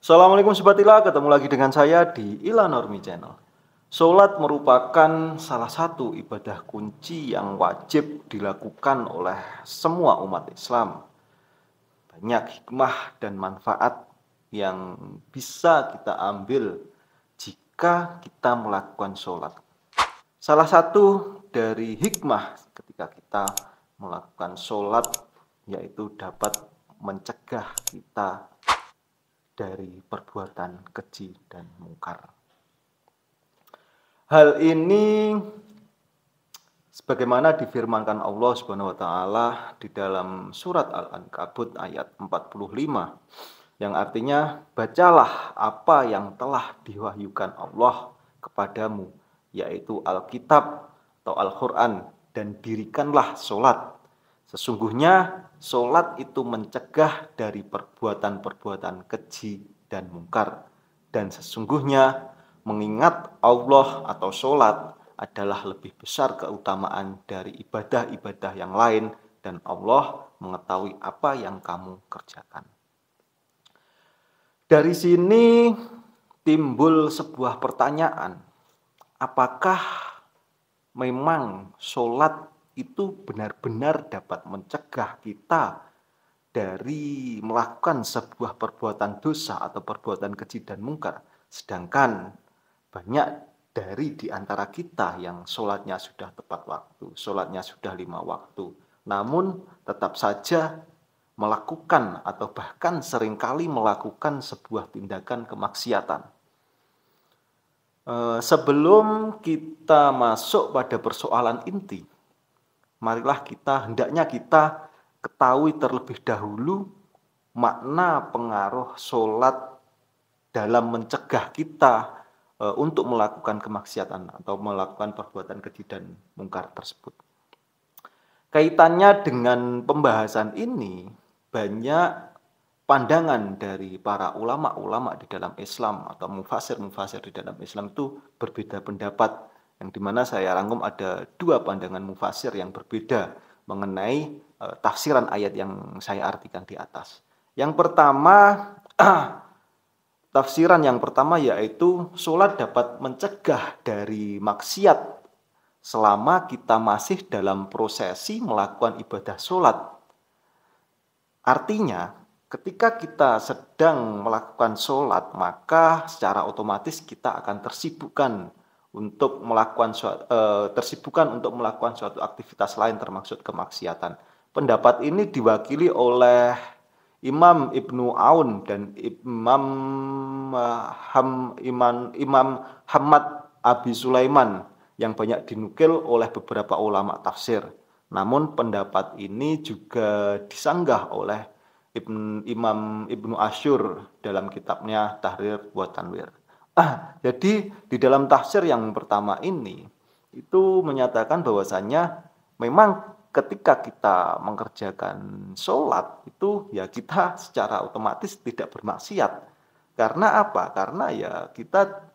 Assalamualaikum Sobatila, ketemu lagi dengan saya di Ila Normi Channel. Sholat merupakan salah satu ibadah kunci yang wajib dilakukan oleh semua umat Islam. Banyak hikmah dan manfaat yang bisa kita ambil jika kita melakukan sholat. Salah satu dari hikmah ketika kita melakukan sholat yaitu dapat mencegah kita dari perbuatan keji dan mungkar. Hal ini sebagaimana difirmankan Allah Subhanahu wa taala di dalam surat Al-Ankabut ayat 45 yang artinya bacalah apa yang telah diwahyukan Allah kepadamu yaitu Alkitab atau Al-Qur'an dan dirikanlah sholat. Sesungguhnya sholat itu mencegah dari perbuatan-perbuatan keji dan mungkar. Dan sesungguhnya mengingat Allah atau sholat adalah lebih besar keutamaan dari ibadah-ibadah yang lain. Dan Allah mengetahui apa yang kamu kerjakan. Dari sini timbul sebuah pertanyaan. Apakah memang sholat itu benar-benar dapat mencegah kita dari melakukan sebuah perbuatan dosa atau perbuatan keji dan mungkar. Sedangkan banyak dari di antara kita yang sholatnya sudah tepat waktu, sholatnya sudah 5 waktu, namun tetap saja melakukan atau bahkan seringkali melakukan sebuah tindakan kemaksiatan. Sebelum kita masuk pada persoalan inti, marilah hendaknya kita ketahui terlebih dahulu makna pengaruh sholat dalam mencegah kita untuk melakukan kemaksiatan atau melakukan perbuatan keji dan mungkar tersebut. Kaitannya dengan pembahasan ini, banyak pandangan dari para ulama-ulama di dalam Islam atau mufasir-mufasir di dalam Islam itu berbeda pendapat, yang dimana saya rangkum ada 2 pandangan mufasir yang berbeda mengenai tafsiran ayat yang saya artikan di atas. Yang pertama, tafsiran yang pertama yaitu sholat dapat mencegah dari maksiat selama kita masih dalam prosesi melakukan ibadah sholat. Artinya, ketika kita sedang melakukan sholat, maka secara otomatis kita akan tersibukkan untuk melakukan suatu aktivitas lain termasuk kemaksiatan. Pendapat ini diwakili oleh Imam Ibnu Aun dan Imam Hamad Abi Sulaiman yang banyak dinukil oleh beberapa ulama tafsir. Namun pendapat ini juga disanggah oleh Imam Ibnu Asyur dalam kitabnya Tahrir wa Tanwir. Jadi di dalam tafsir yang pertama ini itu menyatakan bahwasanya memang ketika kita mengerjakan sholat itu ya kita secara otomatis tidak bermaksiat. Karena apa? Karena ya kita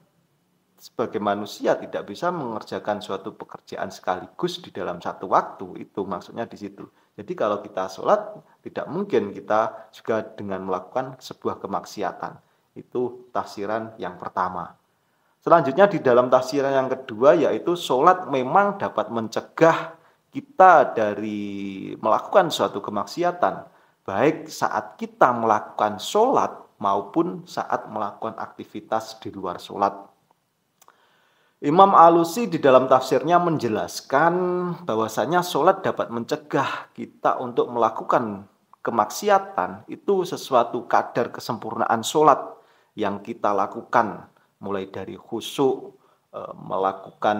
sebagai manusia tidak bisa mengerjakan suatu pekerjaan sekaligus di dalam satu waktu, itu maksudnya di situ. Jadi kalau kita sholat, tidak mungkin kita juga dengan melakukan sebuah kemaksiatan. Itu tafsiran yang pertama. Selanjutnya di dalam tafsiran yang kedua yaitu sholat memang dapat mencegah kita dari melakukan suatu kemaksiatan, baik saat kita melakukan sholat maupun saat melakukan aktivitas di luar sholat. Imam Alusi di dalam tafsirnya menjelaskan bahwasanya sholat dapat mencegah kita untuk melakukan kemaksiatan. Itu sesuatu kadar kesempurnaan sholat yang kita lakukan, mulai dari khusyuk, melakukan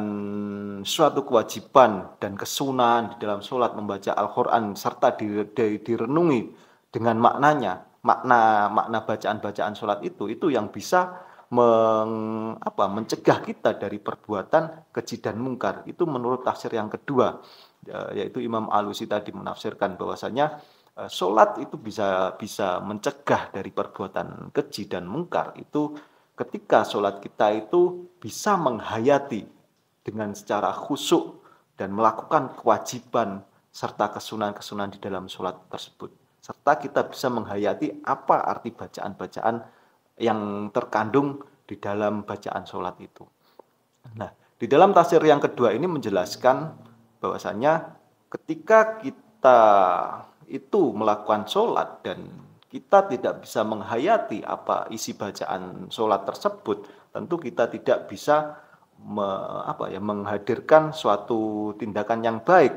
suatu kewajiban dan kesunahan di dalam sholat, membaca Al-Quran serta direnungi dengan maknanya, makna bacaan-bacaan sholat itu yang bisa mencegah kita dari perbuatan keji dan mungkar. Itu menurut tafsir yang kedua, yaitu Imam Alusi tadi menafsirkan bahwasanya sholat itu bisa mencegah dari perbuatan keji dan mungkar. Itu ketika sholat kita itu bisa menghayati dengan secara khusyuk dan melakukan kewajiban serta kesunahan-kesunahan di dalam sholat tersebut. Serta kita bisa menghayati apa arti bacaan-bacaan yang terkandung di dalam bacaan sholat itu. Nah, di dalam tafsir yang kedua ini menjelaskan bahwasanya ketika kita itu melakukan sholat dan kita tidak bisa menghayati apa isi bacaan sholat tersebut, tentu kita tidak bisa menghadirkan suatu tindakan yang baik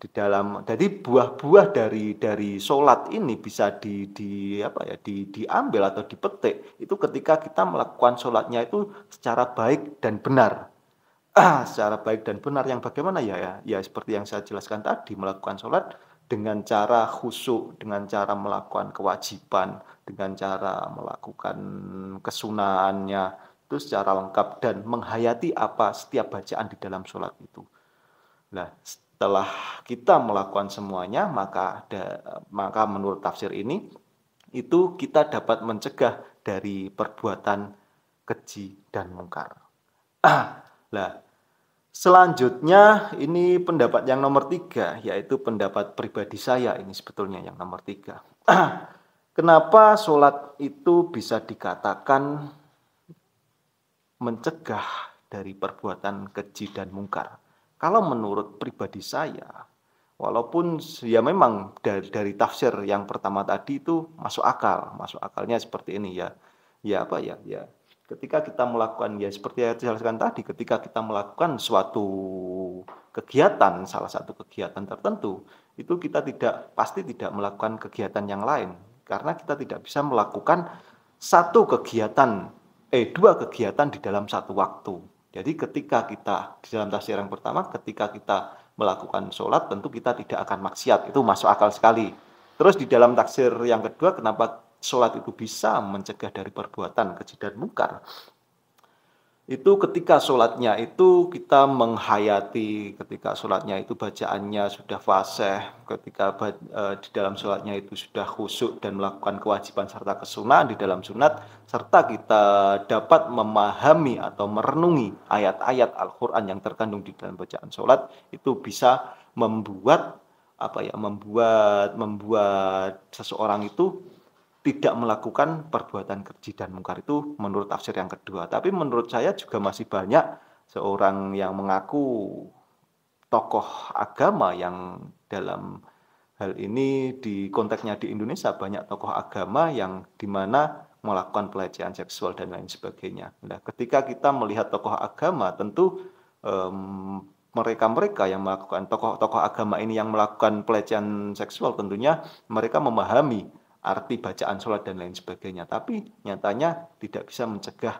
di dalam. Jadi buah-buah dari sholat ini bisa diambil atau dipetik itu ketika kita melakukan sholatnya itu secara baik dan benar. Secara baik dan benar yang bagaimana ya seperti yang saya jelaskan tadi, melakukan sholat dengan cara khusyuk, dengan cara melakukan kewajiban, dengan cara melakukan kesunahannya itu secara lengkap dan menghayati apa setiap bacaan di dalam sholat itu. Nah, setelah kita melakukan semuanya, maka menurut tafsir ini itu kita dapat mencegah dari perbuatan keji dan mungkar. Nah, selanjutnya ini pendapat yang nomor 3, yaitu pendapat pribadi saya ini sebetulnya yang nomor 3. Kenapa sholat itu bisa dikatakan mencegah dari perbuatan keji dan mungkar? Kalau menurut pribadi saya, walaupun ya memang dari tafsir yang pertama tadi itu masuk akalnya seperti ini ya. Ketika kita melakukan seperti yang saya jelaskan tadi, ketika kita melakukan suatu kegiatan, salah satu kegiatan tertentu, itu kita pasti tidak melakukan kegiatan yang lain karena kita tidak bisa melakukan dua kegiatan di dalam satu waktu. Jadi ketika kita di dalam tafsir yang pertama, ketika kita melakukan sholat, tentu kita tidak akan maksiat, itu masuk akal sekali. Terus di dalam tafsir yang kedua, kenapa sholat itu bisa mencegah dari perbuatan keji dan mungkar? Itu ketika sholatnya itu kita menghayati, ketika sholatnya itu bacaannya sudah fasih, ketika di dalam sholatnya itu sudah khusyuk dan melakukan kewajiban serta kesunahan di dalam sunat, serta kita dapat memahami atau merenungi ayat-ayat Al-Quran yang terkandung di dalam bacaan sholat, itu bisa membuat seseorang itu tidak melakukan perbuatan keji dan mungkar. Itu menurut tafsir yang kedua. Tapi menurut saya juga masih banyak seorang yang mengaku tokoh agama yang dalam hal ini di konteksnya di Indonesia banyak tokoh agama yang dimana melakukan pelecehan seksual dan lain sebagainya. Nah, ketika kita melihat tokoh agama, tentu mereka-mereka yang melakukan tokoh-tokoh agama ini yang melakukan pelecehan seksual, tentunya mereka memahami arti bacaan sholat dan lain sebagainya, tapi nyatanya tidak bisa mencegah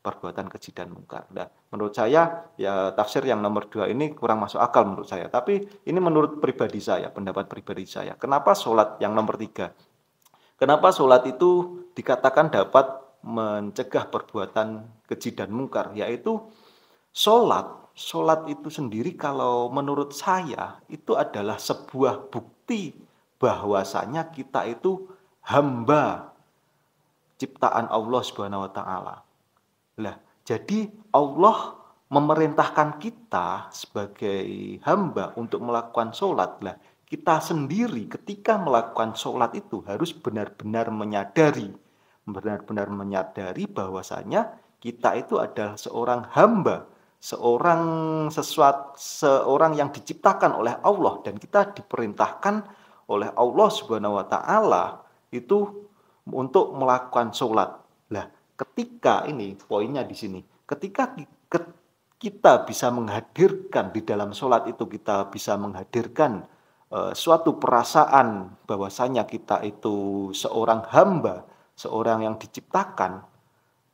perbuatan keji dan mungkar. Nah, menurut saya ya tafsir yang nomor 2 ini kurang masuk akal menurut saya, tapi ini menurut pribadi saya, pendapat pribadi saya. Kenapa sholat yang nomor 3? Kenapa sholat itu dikatakan dapat mencegah perbuatan keji dan mungkar? Yaitu sholat itu sendiri kalau menurut saya itu adalah sebuah bukti bahwasanya kita itu hamba ciptaan Allah Subhanahu wa taala. Lah, jadi Allah memerintahkan kita sebagai hamba untuk melakukan sholat. Lah, kita sendiri ketika melakukan sholat itu harus benar-benar menyadari bahwasanya kita itu adalah seorang hamba, seorang yang diciptakan oleh Allah dan kita diperintahkan oleh Allah Subhanahu wa taala itu untuk melakukan sholat. Nah, ketika ini poinnya di sini, ketika kita bisa menghadirkan di dalam sholat itu, kita bisa menghadirkan suatu perasaan bahwasanya kita itu seorang hamba, seorang yang diciptakan.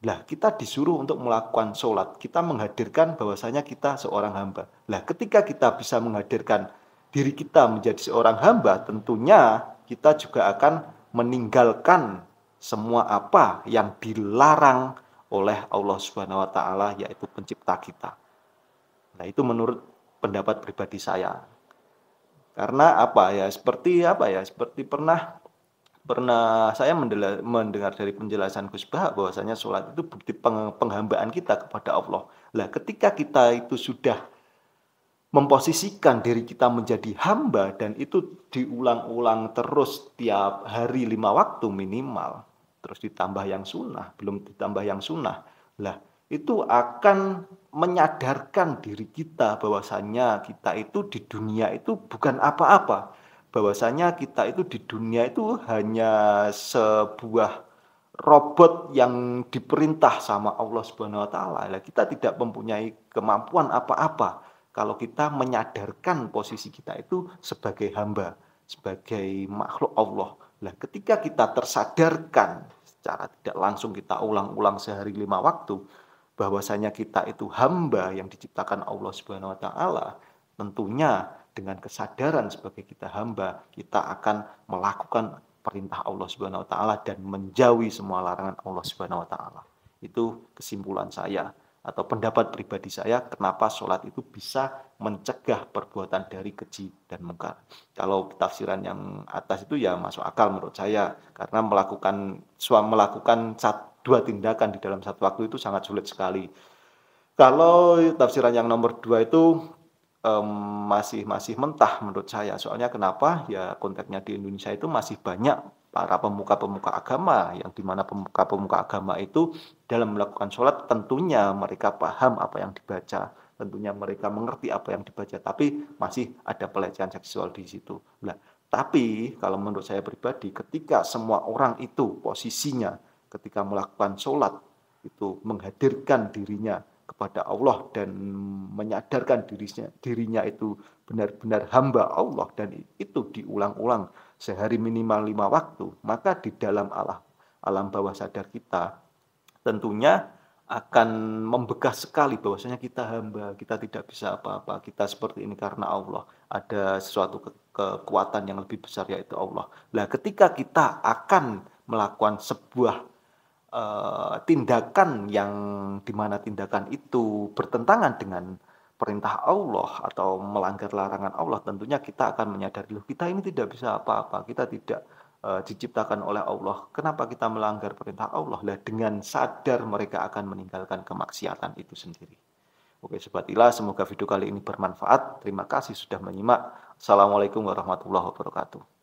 Lah, kita disuruh untuk melakukan sholat, kita menghadirkan bahwasanya kita seorang hamba. Lah, ketika kita bisa menghadirkan diri kita menjadi seorang hamba, tentunya kita juga akan meninggalkan semua apa yang dilarang oleh Allah Subhanahu wa taala, yaitu pencipta kita. Nah, itu menurut pendapat pribadi saya. Karena seperti pernah saya mendengar dari penjelasan Gus Bah bahwasanya sholat itu bukti penghambaan kita kepada Allah. Lah, ketika kita itu sudah memposisikan diri kita menjadi hamba dan itu diulang-ulang terus tiap hari 5 waktu minimal, terus ditambah yang sunnah, belum ditambah yang sunnah. Lah, itu akan menyadarkan diri kita bahwasanya kita itu di dunia itu bukan apa-apa. Bahwasanya kita itu di dunia itu hanya sebuah robot yang diperintah sama Allah Subhanahu wa taala. Lah, kita tidak mempunyai kemampuan apa-apa kalau kita menyadarkan posisi kita itu sebagai hamba, sebagai makhluk Allah. Lah, ketika kita tersadarkan secara tidak langsung, kita ulang-ulang sehari 5 waktu bahwasanya kita itu hamba yang diciptakan Allah Subhanahu wa taala, tentunya dengan kesadaran sebagai kita hamba, kita akan melakukan perintah Allah Subhanahu wa taala dan menjauhi semua larangan Allah Subhanahu wa taala. Itu kesimpulan saya atau pendapat pribadi saya kenapa sholat itu bisa mencegah perbuatan dari keji dan mungkar. Kalau tafsiran yang atas itu ya masuk akal menurut saya, karena melakukan dua tindakan di dalam satu waktu itu sangat sulit sekali. Kalau tafsiran yang nomor 2 itu masih mentah menurut saya. Soalnya kenapa? Ya konteksnya di Indonesia itu masih banyak para pemuka-pemuka agama, yang dimana pemuka-pemuka agama itu dalam melakukan sholat tentunya mereka paham apa yang dibaca, tentunya mereka mengerti apa yang dibaca, tapi masih ada pelecehan seksual di situ. Nah, tapi kalau menurut saya pribadi, ketika semua orang itu posisinya ketika melakukan sholat itu menghadirkan dirinya kepada Allah dan menyadarkan dirinya itu benar-benar hamba Allah, dan itu diulang-ulang sehari minimal 5 waktu, maka di dalam alam bawah sadar kita tentunya akan membekas sekali bahwasanya kita hamba, kita tidak bisa apa-apa, kita seperti ini karena Allah, ada sesuatu kekuatan yang lebih besar yaitu Allah. Nah, ketika kita akan melakukan sebuah tindakan yang dimana tindakan itu bertentangan dengan perintah Allah atau melanggar larangan Allah, tentunya kita akan menyadari, loh, kita ini tidak bisa apa-apa, kita tidak diciptakan oleh Allah, kenapa kita melanggar perintah Allah? Lah, dengan sadar mereka akan meninggalkan kemaksiatan itu sendiri. Oke, Sobat Ila, semoga video kali ini bermanfaat. Terima kasih sudah menyimak. Assalamualaikum warahmatullahi wabarakatuh.